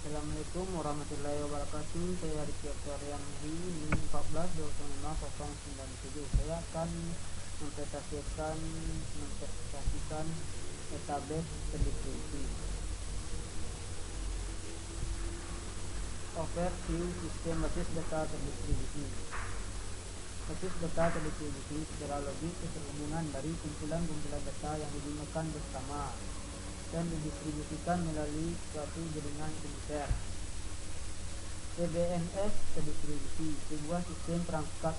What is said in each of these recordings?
Assalamualaikum warahmatullahi wabarakatuh. Saya Rizky Oktavian di 14250097. Saya akan mempresentasikan database terdistribusi. Overview sistem basis data terdistribusi. Basis data terdistribusi secara logis keterhubungan dari kumpulan-kumpulan data yang digunakan bersama dan didistribusikan melalui suatu jaringan komputer. CBMS terdistribusi, sebuah sistem perangkat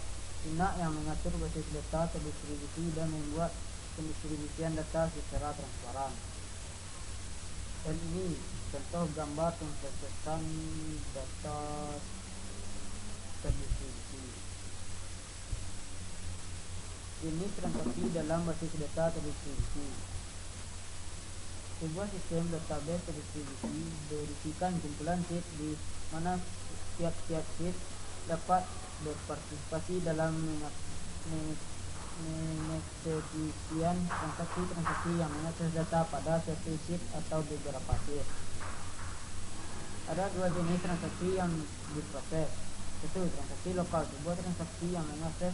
lunak yang mengatur basis data terdistribusi dan membuat pendistribusian data secara transparan. Dan ini contoh gambar pemrosesan data terdistribusi. Ini transaksi dalam basis data terdistribusi. Sebuah sistem database terdistribusi berisikan kumpulan sheet di mana tiap-tiap sheet dapat berpartisipasi dalam mengeksekusian transaksi-transaksi yang mengakses data pada satu sheet atau beberapa sheet. Ada dua jenis transaksi yang diproses. Satu, transaksi lokal, sebuah transaksi yang mengakses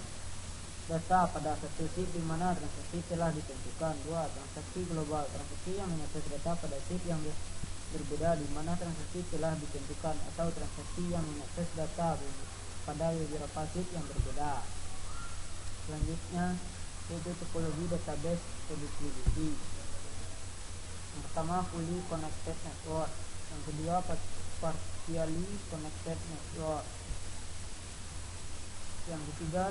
data pada satu sheet di mana transaksi telah ditentukan. Dua, transaksi global, transaksi yang mengakses data pada sheet yang berbeda di mana transaksi telah ditentukan, atau transaksi yang mengakses data pada beberapa sheet yang berbeda. Selanjutnya yaitu topologi database terdistribusi. Yang pertama, fully connected network. Yang kedua, partially connected network. Yang ketiga,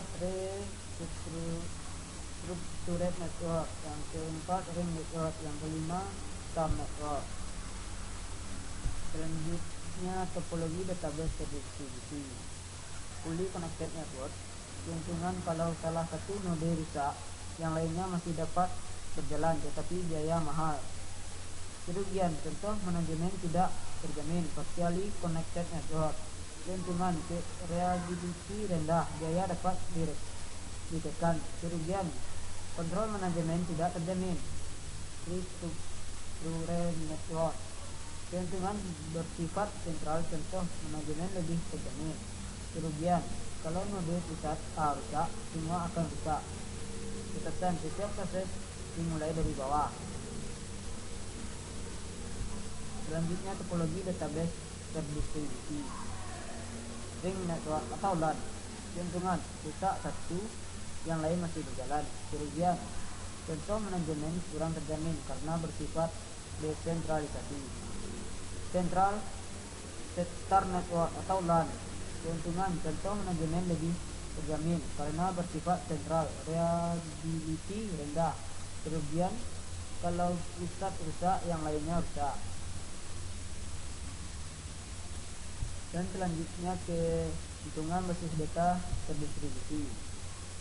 structured network. Yang keempat, ring network. Yang kelima, star network. Selanjutnya, topologi database terdistribusi. Fully connected network, keuntungan kalau salah satu node rusak, yang lainnya masih dapat berjalan tetapi biaya mahal. Kerugian, contoh manajemen tidak terjamin. Partially connected network, keuntungan reliability rendah, biaya dapat ditekan. Kerugian, kontrol manajemen tidak terjamin. Structured network, keuntungan bersifat sentral, contoh manajemen lebih terjamin. Kerugian, kalau node pusat A rusak, semua akan rusak. Catatan, setiap proses dimulai dari bawah. Selanjutnya, topologi database terdistribusi. Ring network atau LAN, keuntungan rusak satu, yang lain masih berjalan. Kerugian, contoh manajemen kurang terjamin karena bersifat desentralisasi. Star network atau LAN, keuntungan contoh manajemen lebih terjamin karena bersifat sentral. Reliability rendah. Kerugian, kalau pusat rusak, yang lainnya rusak. Dan selanjutnya kehitungan basis data terdistribusi.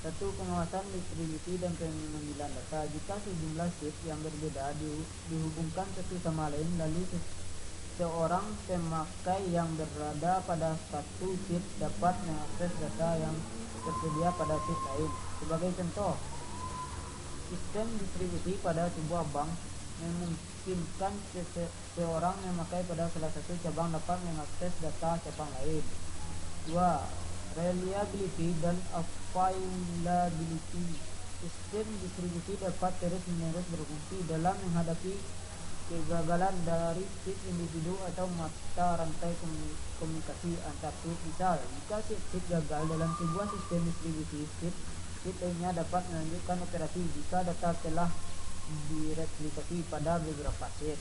Satu, pengawasan distribusi dan pengambilan data. Jika sejumlah sheet yang berbeda dihubungkan satu sama lain, lalu seorang pemakai yang berada pada satu sheet dapat mengakses data yang tersedia pada sheet lain. Sebagai contoh, sistem distribusi pada sebuah bank memungkinkan seorang memakai pada salah satu cabang dapat mengakses data cabang lain. 2. Reliability dan availability. Sistem distribusi dapat terus-menerus berfungsi dalam menghadapi kegagalan dari sheet individu atau mata rantai komunikasi antar sheet. Misal, jika sheet gagal dalam sebuah sistem distribusi, sheet lainnya dapat melanjutkan operasi jika data telah direplikasi pada beberapa sheet.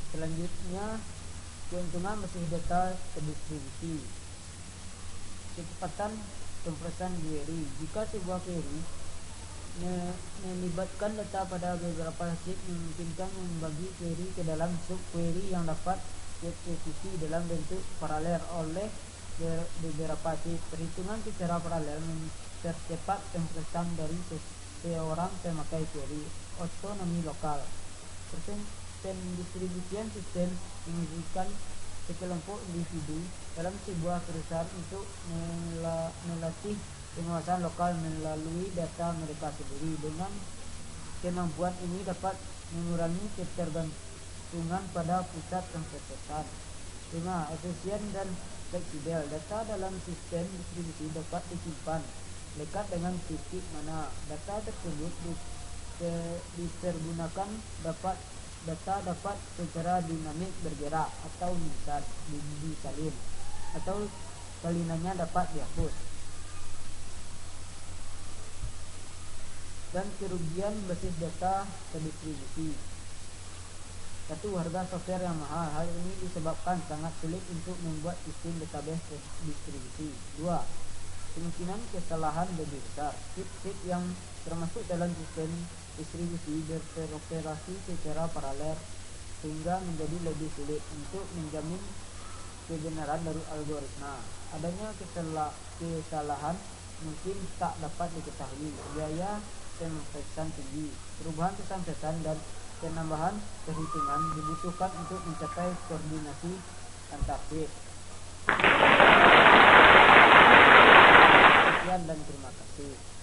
Selanjutnya, keuntungan basis data terdistribusi. Kecepatan pemrosesan query. Jika sebuah query melibatkan data pada beberapa sheet, memungkinkan membagi query ke dalam sub-query yang dapat dieksekusi dalam bentuk paralel oleh beberapa sheet. Perhitungan secara paralel mempercepat pemrosesan dari seorang pemakai query. Otonomi lokal. Pendistribusian sistem mengizinkan sekelompok individu dalam sebuah perusahaan untuk melatih penguasaan lokal melalui data mereka sendiri. Dengan kemampuan ini dapat mengurangi ketergantungan pada pusat pemrosesan. 5. Efisien dan fleksibel. Data dalam sistem distribusi dapat disimpan lekat dengan titik mana data tersebut dipergunakan. Data dapat secara dinamik bergerak atau disalin, atau salinannya dapat dihapus. Dan kerugian basis data terdistribusi. 1. Harga software yang mahal. Hal ini disebabkan sangat sulit untuk membuat sistem database terdistribusi. 2. Kemungkinan kesalahan lebih besar. Chip yang termasuk dalam sistem distribusi beroperasi secara paralel sehingga menjadi lebih sulit untuk menjamin kebenaran dari algoritma. Adanya kesalahan mungkin tak dapat diketahui. Biaya pemrosesan tinggi. Perubahan pesan dan penambahan perhitungan dibutuhkan untuk mencapai koordinasi antar chip. Sekian dan terima kasih.